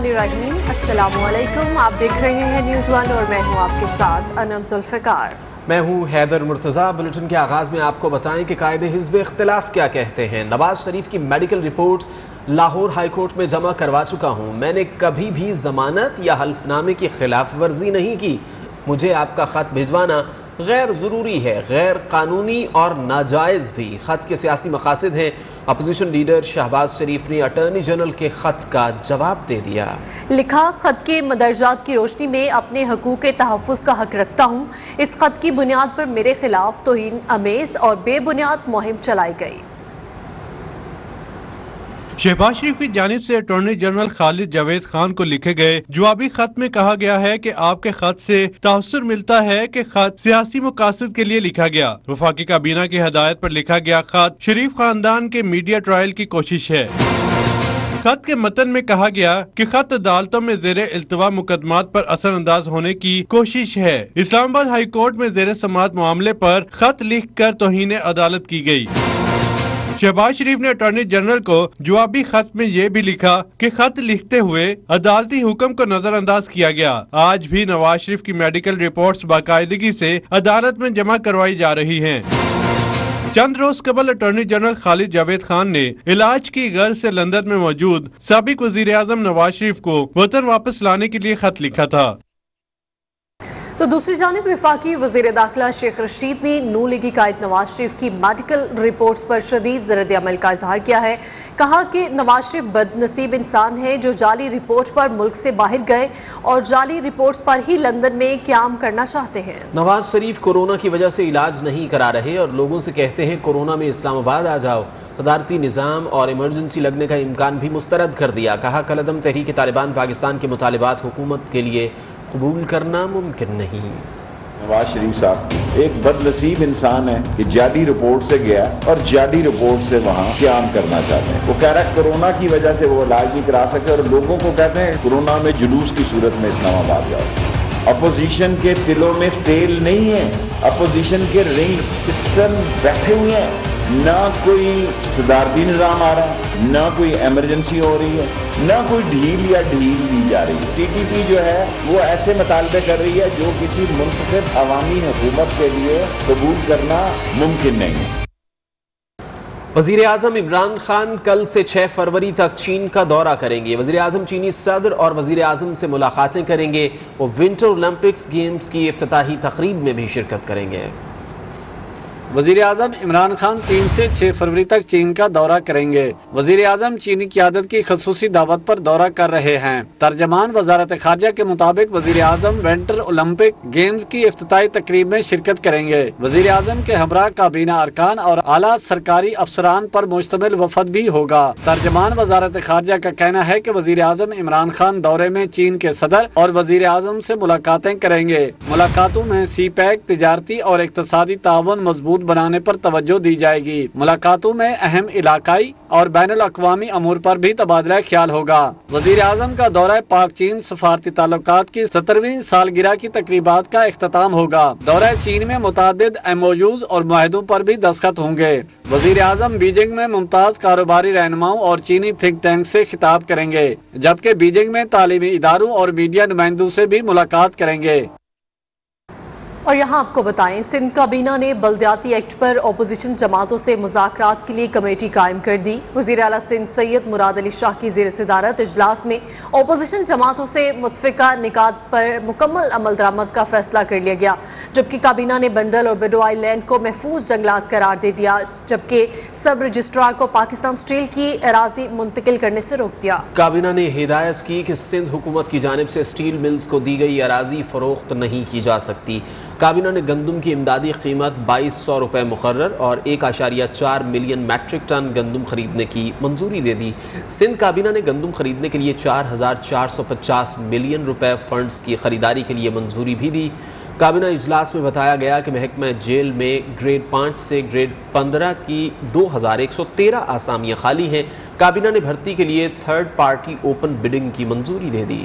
रहीम, अस्सलाम वालेकुम। आप देख रहे हैं न्यूज़ वन और मैं हूं आपके साथ अनम जुल्फ़िकार। मैं हूं हैदर मुर्तज़ा। बुलेटिन के आगाज़ में आपको बताएं कि कायदे हिज़्ब इख्तिलाफ क्या कहते हैं। नवाज शरीफ की medical report Lahore high court में जमा करवा चुका हूं। मैंने कभी भी जमानत या हल्फनामे की खिलाफ वर्जी नहीं की। मुझे आपका ख़त भिजवाना गैर ज़रूरी है, गैर कानूनी और नाजायज़ भी। ख़त के सियासी मकासद हैं। अपोजिशन लीडर शहबाज शरीफ ने अटॉर्नी जनरल के ख़त का जवाब दे दिया। लिखा, ख़त के मदरजात की रोशनी में अपने हकूक़ के तहफ़्फ़ुज़ का हक़ रखता हूँ। इस ख़त की बुनियाद पर मेरे खिलाफ तौहीन अमेज़ और बेबुनियाद मुहिम चलाई गई। शहबाज शरीफ की जानिब से अटॉर्नी जनरल खालिद जावेद खान को लिखे गए जवाबी खत में कहा गया है कि आपके खत से तासुर मिलता है कि खत सियासी मकासद के लिए लिखा गया। वफाकी काबीना की हदायत पर लिखा गया खत शरीफ खानदान के मीडिया ट्रायल की कोशिश है। खत के मतन में कहा गया कि खत अदालतों में ज़ेरे इल्तवा मुकदमात पर असरअंदाज होने की कोशिश है। इस्लामाबाद हाई कोर्ट में ज़ेरे समाअत मामले पर खत लिख कर तौहीन अदालत की गई। शहबाज शरीफ ने अटॉर्नी जनरल को जवाबी खत में ये भी लिखा कि खत लिखते हुए अदालती हुक्म को नजरअंदाज किया गया। आज भी नवाज शरीफ की मेडिकल रिपोर्ट्स बाकायदगी से अदालत में जमा करवाई जा रही हैं। चंद रोज कबल अटॉर्नी जनरल खालिद जावेद खान ने इलाज की गर्ज से लंदन में मौजूद साबिक वजीर आजम नवाज शरीफ को वतन वापस लाने के लिए खत लिखा था। तो दूसरी जानिब वफाकी वज़ीर दाखिला शेख रशीद ने नू लीगी कायद नवाज शरीफ की मेडिकल रिपोर्ट्स पर शदीद रद्द अमल का इजहार किया है। कहा कि नवाज शरीफ बदनसीब इंसान है जो जाली रिपोर्ट पर मुल्क से बाहर गए और जाली रिपोर्ट्स पर ही लंदन में क्याम करना चाहते हैं। नवाज शरीफ कोरोना की वजह से इलाज नहीं करा रहे और लोगों से कहते हैं कोरोना में इस्लामाबाद आ जाओ। सदारती निज़ाम और इमरजेंसी लगने का इम्कान भी मुस्तरद कर दिया। कहा कलदम तहरीक तालिबान पाकिस्तान के मुतालिबात हुकूमत के लिए कबूल करना मुमकिन नहीं। नवाज शरीफ साहब एक बदनसीब इंसान है कि जाली रिपोर्ट से गया और जाली रिपोर्ट से वहाँ क्याम करना चाहते हैं। वो कह रहा है कोरोना की वजह से वो इलाज नहीं करा सके और लोगों को कहते हैं कोरोना में जुलूस की सूरत में इस्लामाबाद जाओ। अपोजिशन के दिलों में तेल नहीं है, अपोजिशन के रिंग पिस्टन बैठे हुए हैं। ना कोई सदारती निज़ाम आ रहा है, ना कोई एमरजेंसी हो रही है, ना कोई ढील दी जा रही है। टीटीपी जो है वो ऐसे मुतालबे कर रही है जो किसी मुंतखब अवामी हुकूमत के लिए कबूल करना मुमकिन नहीं है। वज़ीर आज़म इमरान खान कल से 6 फरवरी तक चीन का दौरा करेंगे। वज़ीर आज़म चीनी सदर और वज़ीर आज़म से मुलाकातें करेंगे। वो विंटर ओलंपिक्स गेम्स की इफ्तिताही तकरीब में भी शिरकत करेंगे। वज़ीर आज़म इमरान खान 3 से 6 फरवरी तक चीन का दौरा करेंगे। वज़ीर आज़म चीनी क़यादत की ख़ुसूसी दावत पर दौरा कर रहे हैं। तर्जमान वज़ारत ख़ारजा के मुताबिक वज़ीर आज़म विंटर ओलंपिक गेम्स की इफ्तिताही तकरीब में शिरकत करेंगे। वज़ीर आज़म के हमरा काबीना अरकान और आला सरकारी अफसरान पर मुश्तमिल वफद भी होगा। तर्जमान वज़ारत ख़ारजा का कहना है कि वज़ीर आज़म इमरान खान दौरे में चीन के सदर और वज़ीर आज़म से मुलाकातें करेंगे। मुलाकातों में सी-पैक, तिजारती और इक़्तिसादी ताउन मजबूत बनाने पर तवज्जो दी जाएगी। मुलाकातों में अहम इलाकाई और बैनुल अक़वामी अमूर पर भी तबादला ख्याल होगा। वज़ीर आज़म का दौरा पाक चीन सफारती ताल्लुकात की 17वीं सालगिरह की तकरीबात का इख्तिताम होगा। दौरा चीन में मुतादिद MOUs और मुआहदों पर भी दस्तखत होंगे। वज़ीर आज़म बीजिंग में मुमताज़ कारोबारी रहनुमाओं और चीनी थिंक टैंक से खिताब करेंगे, जबकि बीजिंग में तालीमी इदारों और मीडिया नुमाइंदों से भी मुलाकात करेंगे। और यहाँ आपको बताएं, सिंध काबीना ने बल्दियाती एक्ट पर अपोजिशन जमातों से मुज़ाकरात के लिए कमेटी कायम कर दी। वज़ीर आला सिंध सैयद मुराद अली शाह की ज़ेर सदारत इजलास में अपोजिशन जमातों से मुतफ़िका निकात पर मुकम्मल अमल दरामद का फैसला कर लिया गया, जबकि काबीना ने बंडल और बेडो आइलैंड को महफूज जंगलात करार दे दिया, जबकि सब रजिस्ट्रार को पाकिस्तान स्टील की अराजी मुंतकिल करने से रोक दिया। काबीना ने हिदायत की कि सिंध हुकूमत की जानिब से स्टील मिल्स को दी गई अराजी फरोख्त नहीं की जा सकती। काबीना ने गंदम की इमदादी कीमत 2200 रुपये मुकर्रर और 1.4 मिलियन मैट्रिक टन गंदम खरीदने की मंजूरी दे दी। सिंध काबीना ने गंदम खरीदने के लिए 4450 मिलियन रुपए फंड्स की खरीदारी के लिए मंजूरी भी दी। काबीना इजलास में बताया गया कि महकमा जेल में ग्रेड 5 से ग्रेड 15 की 2113 आसामियाँ खाली हैं। काबीना ने भर्ती के लिए थर्ड पार्टी ओपन बिडिंग की मंजूरी दे दी।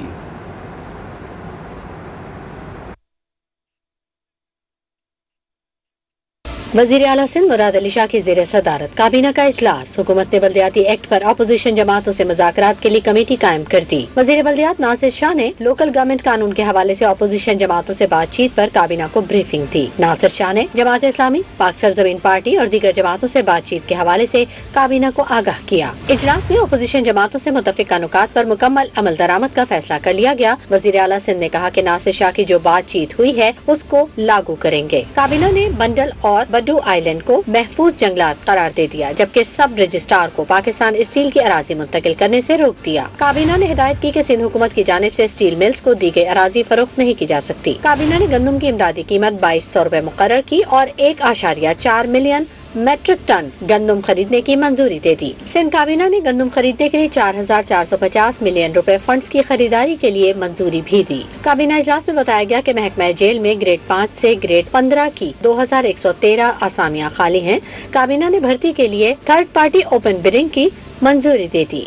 वज़ीर आला सिंध मुराद अली शाह की ज़ेर सदारत काबीना का इजलास। हुकूमत ने बल्दियाती एक्ट पर अपोजिशन जमातों से मुज़ाकरात के लिए कमेटी कायम कर दी। वज़ीर बल्दियात नासिर शाह ने लोकल गवर्नमेंट कानून के हवाले से अपोजिशन जमातों से बातचीत पर काबीना को ब्रीफिंग दी। नासिर शाह ने जमात इस्लामी, पाक सरजमीन पार्टी और दीगर जमातों से बातचीत के हवाले से काबीना को आगाह किया। इजलास में अपोजिशन जमातों से मुतफ़िक़ा नुकात पर मुकम्मल अमल दरामद का फैसला कर लिया गया। वज़ीर आला सिंध ने कहा कि नासिर शाह की जो बातचीत हुई है उसको लागू करेंगे। काबीना ने बंडल और बड्डू आइलैंड को महफूज जंगलात करार दे दिया, जबकि सब रजिस्ट्रार को पाकिस्तान स्टील की अराजी मुंतकिल करने से रोक दिया। काबीना ने हिदायत की कि सिंध हुकूमत की जानिब से स्टील मिल्स को दी गई अराजी फरोख्त नहीं की जा सकती। काबीना ने गंदम की इमदादी कीमत 2200 रुपए मुकर्रर की और 1.4 मिलियन मैट्रिक टन गंदम खरीदने की मंजूरी दे दी। सिंध काबीना ने गंदम खरीदने के लिए 4450 मिलियन रुपए फंड्स की खरीदारी के लिए मंजूरी भी दी। काबीना इजलास में बताया गया कि महकमा जेल में ग्रेड 5 से ग्रेड 15 की 2113 आसामियां खाली हैं। काबीना ने भर्ती के लिए थर्ड पार्टी ओपन बिडिंग की मंजूरी दे दी।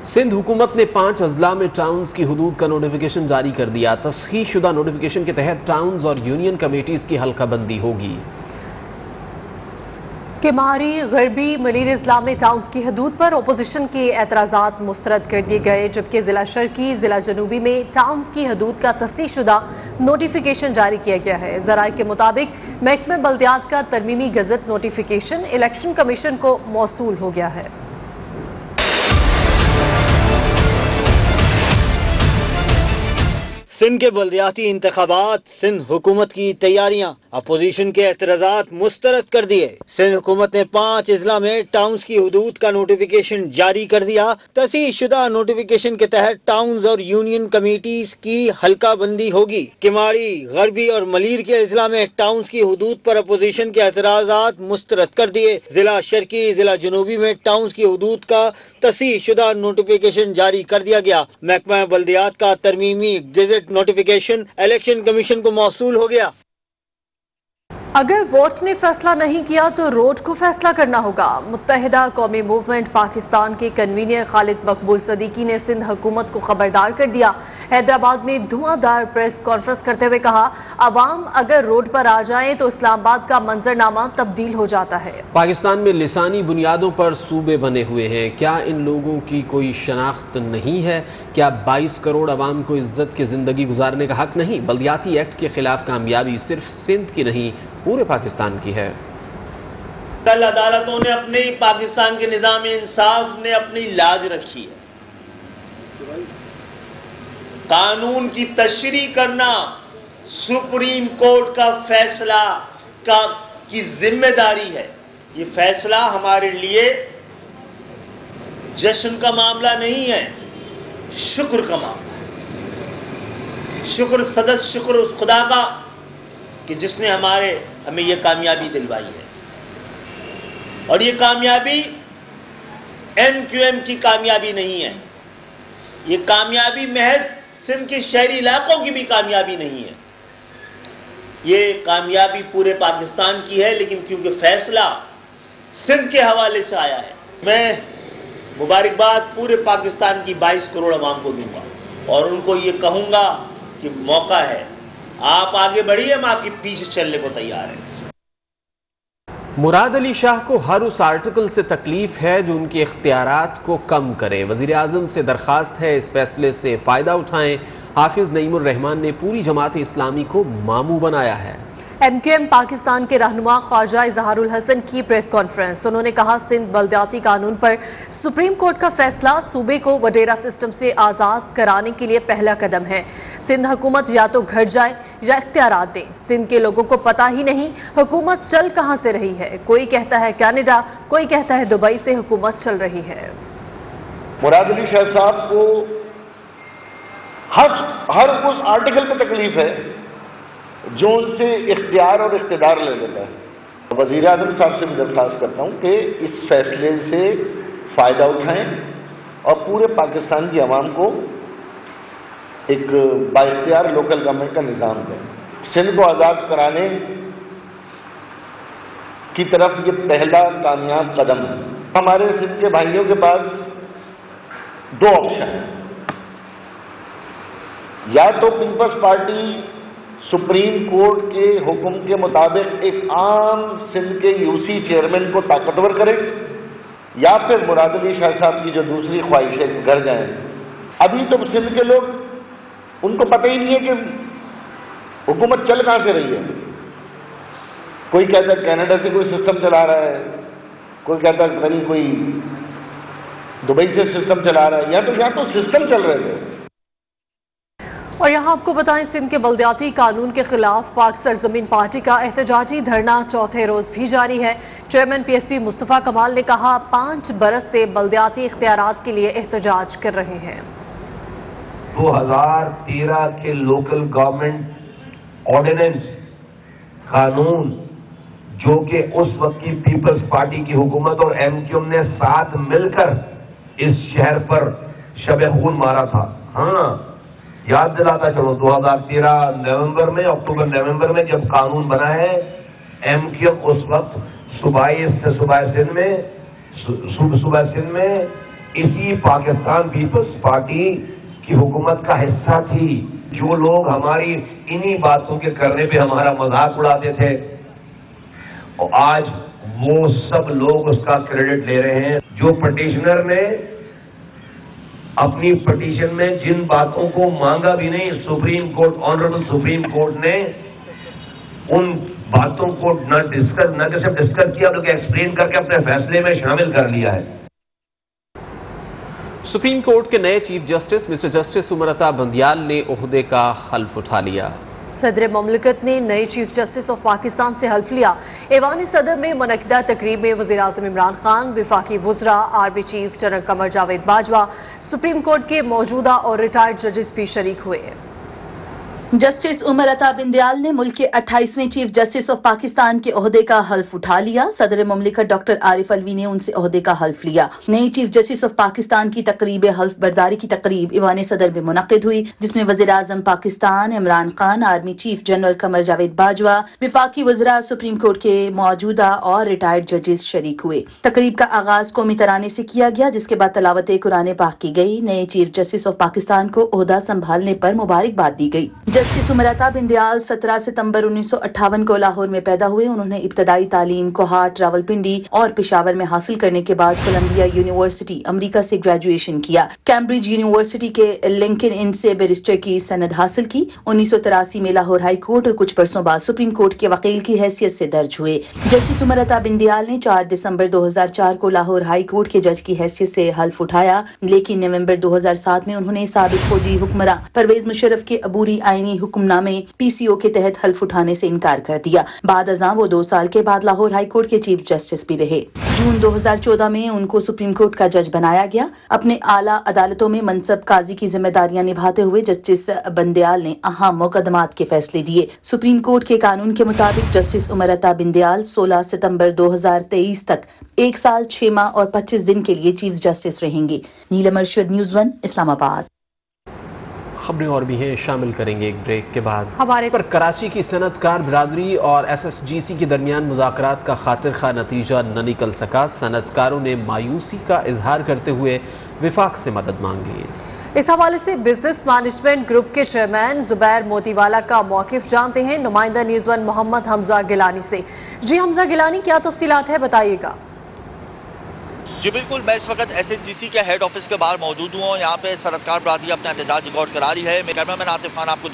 सिंध हुकूमत ने 5 अजला में टाउन्स की हदूद का नोटिफिकेशन जारी कर दिया। तस्हीह शुदा नोटिफिकेशन के तहत टाउन्स और यूनियन कमेटीज की हल्का बंदी होगी। किमारी, गरबी, मलीर इस्लामी टाउन्स की हदूद पर अपोजिशन के एतराज़ात मुस्तरद कर दिए गए, जबकि ज़िला शर्की, ज़िला जनूबी में टाउन्स की हदूद का तस्हीह शुदा नोटिफिकेशन जारी किया गया है। ज़राए के मुताबिक महकमे बल्दियात का तरमीमी गज़ट नोटिफिकेशन इलेक्शन कमीशन को मौसूल हो गया है। सिंध के बल्दियाती इंतखाबात, सिंध हुकूमत की तैयारियां, अपोजिशन के एतराज़ात मुस्तरद कर दिए। सिंध हुकूमत ने 5 अजला में टाउन्स की हदूद का नोटिफिकेशन जारी कर दिया। तस्हीह शुदा नोटिफिकेशन के तहत टाउन्स और यूनियन कमेटीज की हल्का बंदी होगी। किमाड़ी, गरबी और मलीर के अजला में टाउन्स की हदूद पर अपोजिशन के एतराज़ात मुस्तरद कर दिए। जिला शर्की, जिला जनूबी में टाउन्स की हदूद का तस्हीह शुदा नोटिफिकेशन जारी कर दिया गया। महकमा बल्दियात का तरमीमी गज़ट नोटिफिकेशन इलेक्शन कमीशन को मौसूल हो गया। अगर वोट ने फैसला नहीं किया तो रोड को फैसला करना होगा। मुत्तहिदा कौमी मूवमेंट पाकिस्तान के कन्वीनर खालिद मकबूल सदीकी ने सिंध हुकूमत को खबरदार कर दिया। हैदराबाद में धुआंधार प्रेस कॉन्फ्रेंस करते हुए कहा, अवाम अगर रोड पर आ जाए तो इस्लामाबाद का मंजरनामा तब्दील हो जाता है। पाकिस्तान में लिसानी बुनियादों पर सूबे बने हुए हैं, क्या इन लोगों की कोई शनाख्त नहीं है? क्या 22 करोड़ अवाम को इज्जत की जिंदगी गुजारने का हक नहीं? बल्दियाती एक्ट के खिलाफ कामयाबी सिर्फ सिंध की नहीं, पूरे पाकिस्तान की है। कल अदालतों ने अपने पाकिस्तान के निज़ाम इंसाफ ने अपनी लाज रखी है। कानून की तशरीह करना सुप्रीम कोर्ट का फैसला की जिम्मेदारी है। ये फैसला हमारे लिए जश्न का मामला नहीं है, शुक्र का मामला। शुक्र सदस्य शुक्र उस खुदा का कि जिसने हमें ये कामयाबी दिलवाई है। और ये कामयाबी MQM की कामयाबी नहीं है, ये कामयाबी महज सिंध के शहरी इलाकों की भी कामयाबी नहीं है, ये कामयाबी पूरे पाकिस्तान की है। लेकिन क्योंकि फैसला सिंध के हवाले से आया है, मैं मुबारकबाद पूरे पाकिस्तान की 22 करोड़ अवाम को दूंगा और उनको ये कहूँगा कि मौका है, आप आगे बढ़िए, हम आपके पीछे चलने को तैयार हैं। मुराद अली शाह को हर उस आर्टिकल से तकलीफ है जो उनके इख्तियारात को कम करे। वज़ीर आज़म से दरख्वास्त है इस फैसले से फ़ायदा उठाएं। हाफिज़ नईमुर रहमान ने पूरी जमात इस्लामी को मामू बनाया है। MQM पाकिस्तान के रहनुमा ख्वाजा इजहारुल हसन की प्रेस कॉन्फ्रेंस। उन्होंने कहा, सिंध बल्दियाती कानून पर सुप्रीम कोर्ट का फैसला सूबे को वडेरा सिस्टम से आज़ाद कराने के लिए पहला कदम है। सिंध हुकूमत या तो घर जाए या इख्तियारात दे। सिंध के लोगों को पता ही नहीं हुकूमत चल कहाँ से रही है। कोई कहता है कनाडा, कोई कहता है दुबई से हुकूमत चल रही है। मुराद अली शाह साहब को हर उस आर्टिकल पर तकलीफ है जो उनसे इख्तियार और इख्तिदार ले लेता है। वज़ीर आज़म साहब से मैं दरख्वास्त करता हूँ कि इस फैसले से फ़ायदा उठाएं और पूरे पाकिस्तान की आवाम को एक बाइख्तियार लोकल गवर्नमेंट का निज़ाम दें। सिंध को आज़ाद कराने की तरफ ये पहला कामयाब कदम है। हमारे सिंध के भाइयों के पास 2 ऑप्शन हैं, या तो पीपल्स पार्टी सुप्रीम कोर्ट के हुक्म के मुताबिक एक आम सिंध के यूसी चेयरमैन को ताकतवर करें या फिर मुराद अली शाह साहब की जो दूसरी ख्वाहिश है घर जाएं। अभी तो सिंध के लोग, उनको पता ही नहीं है कि हुकूमत चल कहां से रही है। कोई कहता है कनाडा से कोई सिस्टम चला रहा है, कोई कहता है कहीं कोई दुबई से सिस्टम चला रहा है, या तो सिस्टम चल रहे थे। और यहाँ आपको बताएं, सिंध के बल्दियाती कानून के खिलाफ पाक सरजमीन पार्टी का एहतजाजी धरना चौथे रोज भी जारी है। चेयरमैन PSP मुस्तफ़ा कमाल ने कहा 5 बरस से बल्दियाती इख्तियारात के लिए एहतजाज कर रहे हैं। 2013 के लोकल गवर्नमेंट ऑर्डिनेंस कानून जो कि उस वक्त की पीपल्स पार्टी की हुकूमत और MQM ने साथ मिलकर इस शहर पर शब खून मारा था। हाँ, याद दिलाता चलो, 2013 नवंबर में, अक्टूबर नवंबर में जब कानून बना है, MQM उस वक्त सूबाई सिंध में इसी पाकिस्तान पीपल्स पार्टी की हुकूमत का हिस्सा थी। जो लोग हमारी इन्हीं बातों के करने पे हमारा मजाक उड़ाते थे, और आज वो सब लोग उसका क्रेडिट ले रहे हैं। जो पिटीशनर ने अपनी पिटीशन में जिन बातों को मांगा भी नहीं, supreme court, honourable supreme court ने उन बातों को न सिर्फ डिस्कस किया बल्कि एक्सप्लेन करके अपने फैसले में शामिल कर लिया है। सुप्रीम कोर्ट के नए chief justice mister justice Umar Ata Bandial ने ओहदे का हल्फ उठा लिया। सदर मुमलिकत ने नए चीफ जस्टिस ऑफ पाकिस्तान से हल्फ लिया। ऐवान सदर में मुनक्किदा तकरीब में वज़ीर आज़म इमरान खान, वफाकी वज़रा, army chief general Qamar Javed Bajwa, supreme court के मौजूदा और रिटायर्ड जजेस भी शरीक हुए। जस्टिस उमर अता बिंदयाल ने मुल्क के 28वें चीफ जस्टिस ऑफ पाकिस्तान के ओहदे का हल्फ उठा लिया। सदर मुमलिकत डॉक्टर आरिफ अलवी ने उनसे ओहदे का हल्फ लिया। नई चीफ जस्टिस ऑफ पाकिस्तान की तकरीब हल्फ बर्दारी की तकरीब ईवान सदर में मुनक्किद हुई, जिसमें वज़ीर आज़म Pakistan Imran Khan, army chief general Qamar Javed Bajwa, वफाकी वज़रा, सुप्रीम कोर्ट के मौजूदा और रिटायर्ड जजेस शरीक हुए। तकरीब का आगाज कौमी तराने से किया गया, जिसके बाद तलावत कुरान पाक की गई। नए चीफ जस्टिस ऑफ पाकिस्तान को ओहदा संभालने पर मुबारकबाद दी गई। जस्टिस उमर अता बिंदयाल 17 सितंबर 1958 को लाहौर में पैदा हुए। उन्होंने इब्तदाई तालीम कोहाट, रावलपिंडी और पेशावर में हासिल करने के बाद कोलंबिया यूनिवर्सिटी अमेरिका से ग्रेजुएशन किया। कैम्ब्रिज यूनिवर्सिटी के लिंकन इन से बैरिस्टर की सनद हासिल की। 1983 में लाहौर हाई कोर्ट और कुछ बरसों बाद सुप्रीम कोर्ट के वकील की हैसियत से दर्ज हुए। जस्टिस उमर अता बिंदयाल ने 4 दिसंबर 2004 को लाहौर हाई कोर्ट के जज की हैसियत से हल्फ उठाया, लेकिन नवंबर 2007 में उन्होंने साबिक फौजी हुक्मरान परवेज मुशर्रफ के अबूरी आईनी हुक्मनामे PCO के तहत हल्फ उठाने से इनकार कर दिया। बाद अज़ां वो 2 साल के बाद लाहौर हाई कोर्ट के चीफ जस्टिस भी रहे। जून 2014 में उनको सुप्रीम कोर्ट का जज बनाया गया। अपने आला अदालतों में मनसब काजी की जिम्मेदारियां निभाते हुए जस्टिस बिंदयाल ने अहम मुकदमात के फैसले दिए। सुप्रीम कोर्ट के कानून के मुताबिक जस्टिस उमर अता बिंदयाल 16 सितंबर 2023 तक 1 साल 6 माह और 25 दिन के लिए चीफ जस्टिस रहेंगे। नीलम अरशद, न्यूज़ 1, इस्लामाबाद। खबरें और भी हैं, शामिल करेंगे एक ब्रेक के बाद। हमारे पर कराची की सनतकार बिरादरी और SSGC के दरमियान मुज़ाकरात का खातिर खा नतीजा न निकल सका। सनतकारों ने मायूसी का इजहार करते हुए विफाक से मदद मांग ली। इस हवाले से बिजनेस मैनेजमेंट ग्रुप के चेयरमैन जुबैर मोतीवाला का मौकिफ जानते हैं नुमाइंदा न्यूज़ 1 मोहम्मद हमजा गिलानी से। जी हमजा गिलानी, क्या तफसीलात है, बताइएगा। जी बिल्कुल, मैं इस वक्त SSGC के हेड ऑफिस के बाहर मौजूद हूँ। यहाँ पे सनतकार बरादरी अपना एहतजाज रिकॉर्ड करा रही है। मैं कैमरामैन आतिफ खान आपको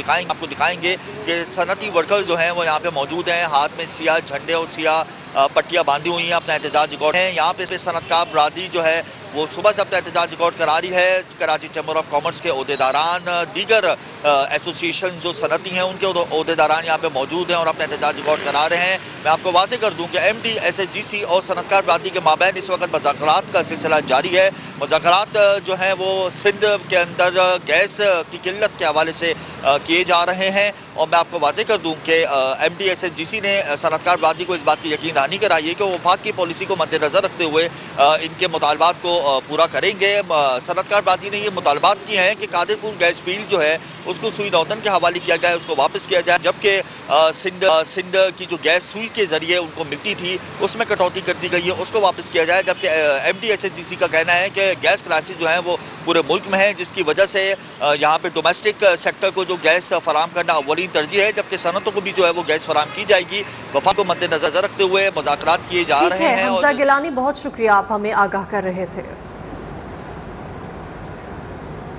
दिखाएंगे कि सनती वर्कर्स जो हैं वो यहाँ पे मौजूद हैं। हाथ में सियाह झंडे और सियाह पट्टियाँ बांधी हुई हैं, अपना एहतजाज रिकॉर्ड है। यहाँ पे सनतकार बरादरी जो है वो सुबह से अपना एहतजाज रिकॉर्ड करा रही है। कराची चैम्बर ऑफ कॉमर्स के ओहदेदारान, दीगर एसोसिएशन जो सनती हैं उनके ओहदेदारान यहाँ पे मौजूद हैं और अपना एहतजाज रिकॉर्ड करा रहे हैं। मैं आपको वाज़ेह कर दूँ कि MD SSGC और सनतकार बरादरी के माबैन इस वक्त मुज़ाकरात का सिलसिला जारी है। मुज़ाकरात जो हैं वो सिंध के अंदर गैस की किल्लत के हवाले से किए जा रहे हैं। और मैं आपको वाज़ेह कर दूँ कि MD SSGC ने सनतकार बरादरी को इस बात की यकीन दहानी कराई है कि वो वफाक की पॉलिसी को मद्देनज़र रखते हुए इनके मुतालबात को پورا کریں گے۔ صنعتکار برادری نے یہ مطالبات کیے ہیں کہ قادرپور گیس فیلڈ جو ہے اس کو سوئی نوتن کے حوالے کیا جائے، اس کو واپس کیا جائے، جبکہ سندھ کی جو گیس سوئی کے ذریعے ان کو ملتی تھی اس میں کٹوتی کر دی گئی ہے، اس کو واپس کیا جائے، جبکہ M D S H D C کا کہنا ہے کہ گیس کرائسس جو ہیں وہ پورے ملک میں ہیں، جس کی وجہ سے یہاں پہ ڈومیسٹک سیکٹر کو جو گیس فراہم کرنا اولین ترجیح ہے، جبکہ صنعتوں کو بھی جو ہے وہ گیس فراہم کی جائے گی۔ وفاق کو مد نظر رکھتے ہوئے مذاکرات کیے جا رہے ہیں۔ حمزہ گیلانی، بہت شکریہ، آپ ہمیں آگاہ کر رہے تھے۔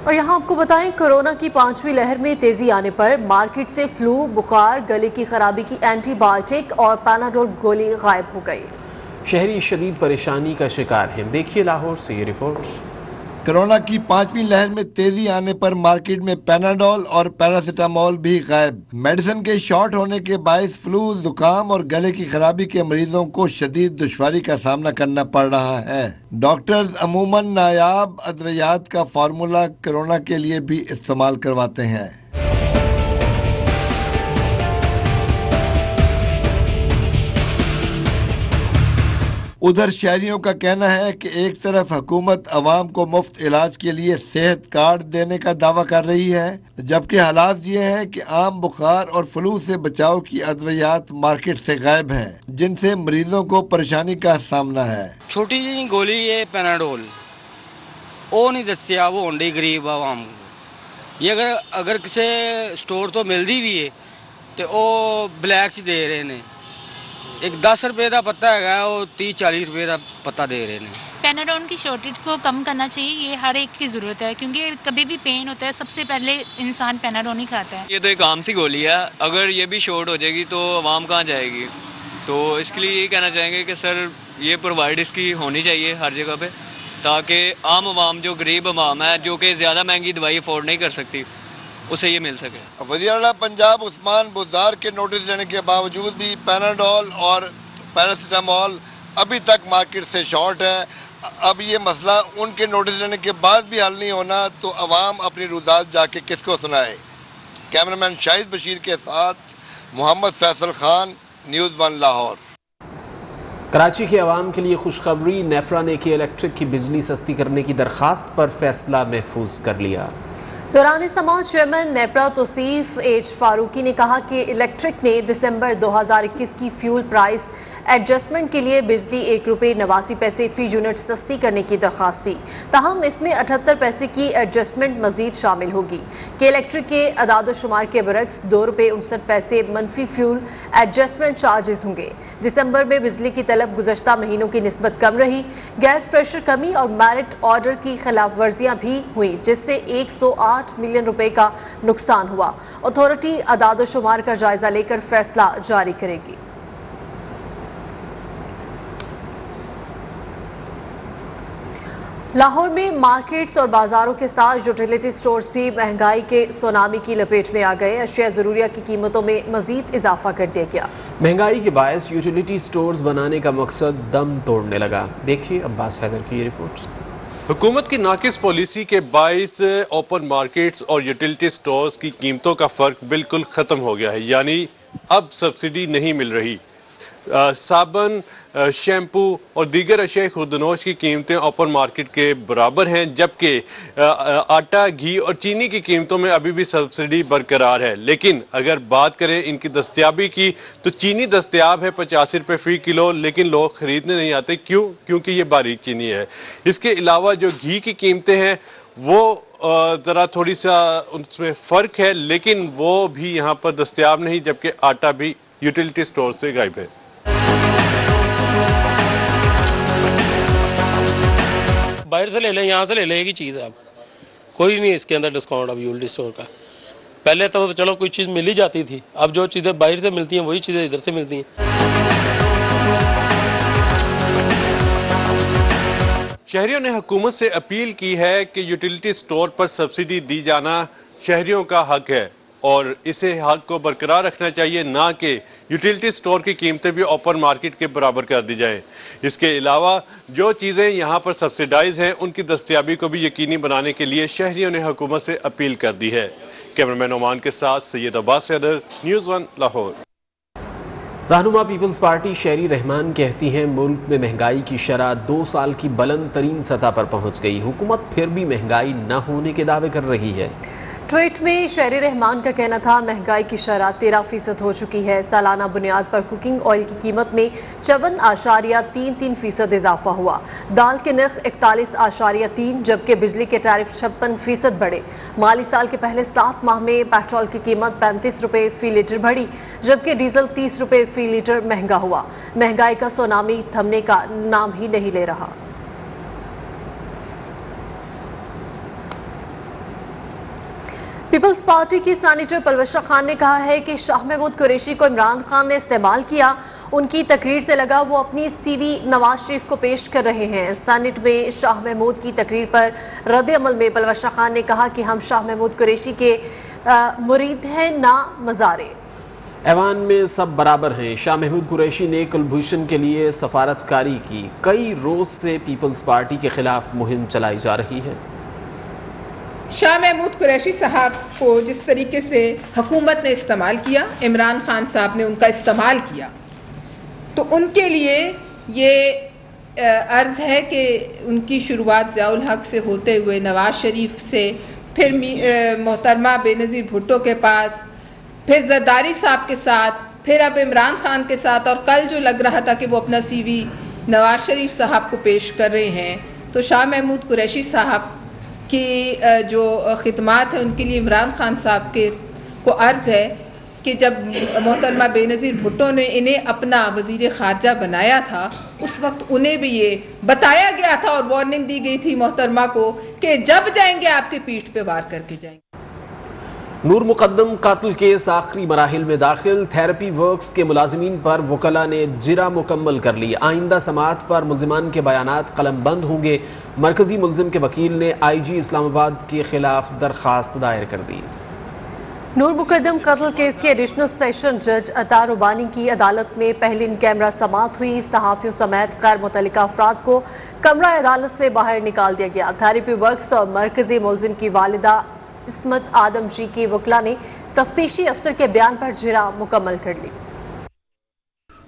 اور یہاں آپ کو بتائیں کورونا کی 5ویں لہر میں تیزی آنے پر مارکیٹ سے فلو، بخار، گلے کی خرابی کی اینٹی بایوٹک اور پیناڈول گولی غائب ہو گئی۔ شہری شدید پریشانی کا شکار ہیں، دیکھیے لاہور سے یہ رپورٹ۔ کرونا کی 5ویں لہر میں تیزی آنے پر مارکیٹ میں پیناڈول اور پیراسیٹامول بھی غائب۔ میڈیسن کے شارٹ ہونے کے باعث فلو، زکام اور گلے کی خرابی کے مریضوں کو شدید دشواری کا سامنا کرنا پڑ رہا ہے۔ ڈاکٹرز عموماً نایاب ادویات کا فارمولہ کرونا کے لیے بھی استعمال کرواتے ہیں۔ ادھر شہریوں کا کہنا ہے کہ ایک طرف حکومت عوام کو مفت علاج کے لیے صحت کارڈ دینے کا دعویٰ کر رہی ہے، جبکہ حالات یہ ہیں کہ عام بخار اور فلو سے بچاؤ کی ادویات مارکیٹ سے غائب ہیں، جن سے مریضوں کو پریشانی کا سامنا ہے۔ چھوٹی جی گولی ہے پیناڈول، وہ نہیں دستیاب ہونڈی غریب عوام کو۔ یہ اگر کسی سٹور تو ملتی بھی ہے تو وہ بلیک سے دے رہے ہیں، ایک 10 روپے کا پتا ہے وہ 30-40 روپے کا پتا دے رہے ہیں۔ پیناڈول کی شارٹیج کو کم کرنا چاہیے، یہ ہر ایک کی ضرورت ہے، کیونکہ کبھی بھی پین ہوتا ہے سب سے پہلے انسان پیناڈول نہیں کھاتا ہے۔ یہ تو ایک عام سی گولی ہے، اگر یہ بھی شارٹ ہو جائے گی تو عوام کہاں جائے گی؟ تو اس کے لیے یہ کہنا چاہیں گے کہ سر یہ پرووائڈ اس کی ہونی چاہیے ہر جگہ پہ، تاکہ عام عوام جو غریب عوام ہے جو کہ زیادہ مہنگی دوائی افورڈ نہیں کر سکتی اسے یہ مل سکے۔ وزیر اعلیٰ پنجاب عثمان بزدار کے نوٹس لینے کے باوجود بھی پیناڈول اور پیراسیٹامول ابھی تک مارکیٹ سے شارٹ ہے۔ اب یہ مسئلہ ان کے نوٹس لینے کے بعد بھی حل نہیں ہونا تو عوام اپنی رودات جا کے کس کو سنائے۔ کیمرامین شاہد بشیر کے ساتھ محمد فیصل خان، نیوز 1 لاہور۔ کراچی کے عوام کے لیے خوشخبری، نیپرا نے کی الیکٹرک کی بجلی سستی کرنے کی درخواست پر فیصلہ محفوظ کر لیا۔ دوران سماعت چیئرمین نیپرا توصیف ایچ فاروقی نے کہا کہ الیکٹرک نے دسمبر 2021 کی فیول پرائس ایڈجسٹمنٹ کے لیے بجلی 1 روپے 89 پیسے فی یونٹ سستی کرنے کی درخواست دی، تاہم اس میں 78 پیسے کی ایڈجسٹمنٹ مزید شامل ہوگی کہ الیکٹرک کے اعداد و شمار کے برعکس 2 روپے 59 پیسے منفی فیول ایڈجسٹمنٹ چارجز ہوں گے۔ دسمبر میں بجلی کی طلب گزشتہ مہینوں کی نسبت کم رہی، گیس پریشر کمی اور میرٹ آرڈر کی خلاف ورزیاں بھی ہوئیں، جس سے 108 ملین روپے کا نقصان ہوا۔ اتھارٹی اعداد و شمار کا جائزہ لے کر فیصلہ جاری کرے گی۔ لاہور میں مارکیٹس اور بازاروں کے ساتھ یوٹیلیٹی سٹورز بھی مہنگائی کے سونامی کی لپیٹ میں آ گئے۔ اشیاء ضروریہ کی قیمتوں میں مزید اضافہ کر دیا گیا۔ مہنگائی کے باعث یوٹیلیٹی سٹورز بنانے کا مقصد دم توڑنے لگا، دیکھیے عباس حیدر کی یہ رپورٹ۔ حکومت کی ناقص پالیسی کے باعث اوپن مارکیٹس اور یوٹیلیٹی سٹورز کی قیمتوں کا فرق بالکل ختم ہو گیا ہے، یعنی اب سبسڈی نہیں مل رہی۔ صابن، شیمپو اور دیگر اشیاء خوردنوش کی قیمتیں اوپن مارکیٹ کے برابر ہیں، جبکہ آٹا، گھی اور چینی کی قیمتوں میں ابھی بھی سبسڈی برقرار ہے۔ لیکن اگر بات کریں ان کی دستیابی کی تو چینی دستیاب ہے 85 روپے فی کلو، لیکن لوگ خریدنے نہیں آتے۔ کیوں؟ کیونکہ یہ باریک چینی ہے۔ اس کے علاوہ جو گھی کی قیمتیں ہیں وہ ذرا تھوڑی سا اس میں فرق ہے، لیکن وہ بھی یہاں پر دستیاب نہیں، جبکہ آٹا بھی یوٹیلیٹی سٹور سے غائب ہے۔ باہر سے لے لیں، یہاں سے لے لیں، ایک ہی چیز ہے، اب کوئی نہیں اس کے اندر ڈسکاؤنٹ اب یوٹیلیٹی اسٹور کا۔ پہلے تو چلو کوئی چیز مل ہی جاتی تھی، اب جو چیزیں باہر سے ملتی ہیں وہی چیزیں ادھر سے ملتی ہیں۔ شہریوں نے حکومت سے اپیل کی ہے کہ یوٹیلیٹی سٹور پر سبسڈی دی جانا شہریوں کا حق ہے اور اسے حق کو برقرار رکھنا چاہیے، نہ کہ یوٹیلیٹی سٹور کی قیمتیں بھی اوپن مارکیٹ کے برابر کر دی جائیں۔ اس کے علاوہ جو چیزیں یہاں پر سبسڈائز ہیں ان کی دستیابی کو بھی یقینی بنانے کے لیے شہریوں نے حکومت سے اپیل کر دی ہے۔ کیمرامین عمان کے ساتھ سید عباس حیدر، نیوز 1 لاہور۔ रहनुमा पीपल्स पार्टी शेरी रहमान कहती हैं मुल्क में महंगाई की शरह 2 साल की बुलंद तरीन सतह पर पहुंच गई। हुकूमत फिर भी महंगाई न होने के दावे कर रही है। ट्वीट में शेरी रहमान का कहना था महंगाई की शरह 13% हो चुकी है। सालाना बुनियाद पर कुकिंग ऑयल की कीमत में 54.33% इजाफा हुआ। दाल के नर्ख 41.3 जबकि बिजली के टैरिफ 56% बढ़े। माली साल के पहले 7 माह में पेट्रोल की कीमत 35 रुपये फी लीटर बढ़ी जबकि डीजल 30 रुपये फी लीटर महंगा हुआ। महंगाई का सुनामी थमने का नाम ही नहीं ले रहा। पीपल्स पार्टी की सेनेटर पलवशा खान ने कहा है कि शाह महमूद कुरैशी को इमरान खान ने इस्तेमाल किया। उनकी तकरीर से लगा वो अपनी सीवी नवाज शरीफ को पेश कर रहे हैं। सेनेट में शाह महमूद की तकरीर पर रद्द अमल में पलवशा खान ने कहा कि हम शाह महमूद कुरैशी के मुरीद हैं ना मज़ारे। ऐवान में सब बराबर हैं। शाह महमूद कुरैशी ने कुलभूषण के लिए सफारतकारी की। कई रोज से पीपल्स पार्टी के खिलाफ मुहिम चलाई जा रही है। शाह महमूद कुरैशी साहब को जिस तरीके से हुकूमत ने इस्तेमाल किया, इमरान खान साहब ने उनका इस्तेमाल किया, तो उनके लिए ये अर्ज है कि उनकी शुरुआत ज़ियाउल हक से होते हुए नवाज शरीफ से, फिर मोहतरमा बेनज़ीर भुट्टो के पास, फिर जरदारी साहब के साथ, फिर अब इमरान खान के साथ, और कल जो लग रहा था कि वो अपना सीवी नवाज शरीफ साहब को पेश कर रहे हैं, तो शाह महमूद कुरैशी साहब की जो खिदमात है उनके लिए इमरान खान साहब के को अर्ज है कि जब मोहतरमा बेनज़ीर भुट्टो ने इन्हें अपना वज़ीर ख़ारजा बनाया था, उस वक्त उन्हें भी ये बताया गया था और वार्निंग दी गई थी मोहतरमा को कि जब जाएंगे आपके पीठ पे वार करके जाएंगे। नूर मुकद्दम कातिल केस आखिरी मराहिल में दाखिल। थेरेपी वर्क्स के मुलाजिमीन पर वकला ने जिरा मुकम्मल कर ली। आइंदा समाअत पर मुल्जिमान के बयानात कलमबंद होंगे। मरकजी मुल्जिम के वकील ने IG इस्लामाबाद के खिलाफ दरखास्त दायर कर दी। नूर मुकद्दम कत्ल केस के एडिशनल सेशन जज अता रुबानी की अदालत में पहली इन कैमरा समाअत हुई। सहाफ़ियों समेत गैर मुतल्लिका अफराद को कमरा अदालत से बाहर निकाल दिया गया। थेरेपी वर्क्स और मरकजी मुल्जिम की वालिदा इस्मत आदम जी की वकला ने तफ्तीशी अफसर के बयान पर जिरा मुकम्मल कर ली।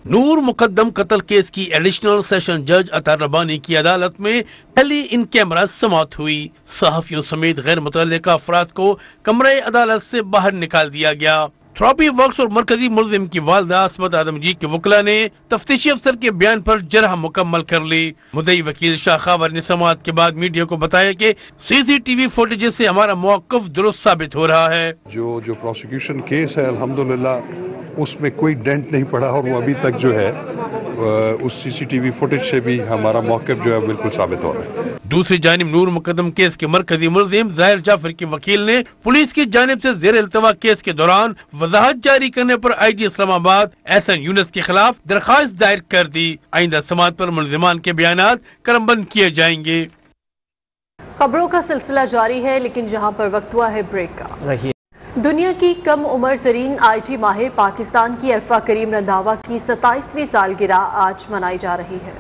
नूर मुकद्दम कत्ल केस की एडिशनल सेशन जज अता रबानी की अदालत में पहली इन कैमरा समाअत हुई। सहाफियों समेत गैर मुतल्लिका अफराद को कमरे अदालत से बाहर निकाल दिया गया। थेरेपी वर्क्स और मरकजी मुल्जिम की वालिदा इस्मत आदम जी के वकला ने तफ्तीशी अफसर के बयान पर जरह मुकम्मल कर ली। मुद्दई वकील शाह खावर ने समाअत के बाद मीडिया को बताया कि CCTV फुटेज से हमारा मौक़िफ़ दुरुस्त साबित हो रहा है। जो प्रोसिक्यूशन केस है अल्हम्दुलिल्लाह उसमें कोई डेंट नहीं पड़ा और वो अभी तक जो है उस CCTV फुटेज से भी हमारा मौक़िफ़ जो है बिल्कुल साबित हो रहा है। दूसरी जानिब नूर मुकद्दम केस के मरकजी मुल्जिम ज़ाहिर जाफर के वकील ने पुलिस की जानिब से ज़ेर इल्तवा केस के दौरान वज़ाहत जारी करने पर IG इस्लामाबाद एहसन यूनुस के खिलाफ दरखास्त दायर कर दी। आइंदा समाअत पर मुल्जिमान के बयानात कलमबंद किए जाएंगे। खबरों का सिलसिला जारी है, लेकिन जहां पर वक्त हुआ है ब्रेक का। दुनिया की कम उम्र तरीन IT माहिर पाकिस्तान की अरफा करीम रंधावा की 27वीं सालगिरह आज मनाई जा रही है।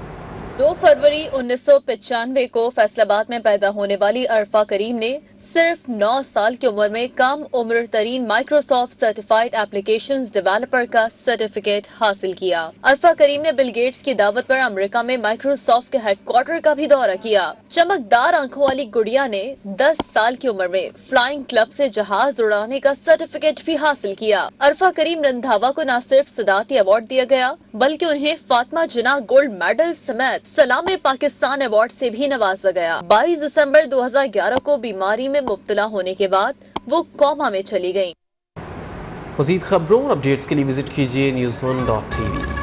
2 फरवरी 1995 को फैसलाबाद में पैदा होने वाली अरफा करीम ने सिर्फ 9 साल की उम्र में कम उम्र तरीन माइक्रोसॉफ्ट सर्टिफाइड एप्लीकेशंस डेवलपर का सर्टिफिकेट हासिल किया। अरफा करीम ने बिल गेट्स की दावत पर अमेरिका में माइक्रोसॉफ्ट के हेडक्वार्टर का भी दौरा किया। चमकदार आंखों वाली गुड़िया ने 10 साल की उम्र में फ्लाइंग क्लब से जहाज उड़ाने का सर्टिफिकेट भी हासिल किया। अरफा करीम रंधावा को न सिर्फ सदाती अवार्ड दिया गया, बल्कि उन्हें फातिमा जिन्ना गोल्ड मेडल समेत सलाम पाकिस्तान अवार्ड से भी नवाजा गया। 22 दिसंबर 2011 को बीमारी में मुब्तला होने के बाद वो कोमा में चली गईं। मज़ीद खबरों और अपडेट्स के लिए विजिट कीजिए news1.tv।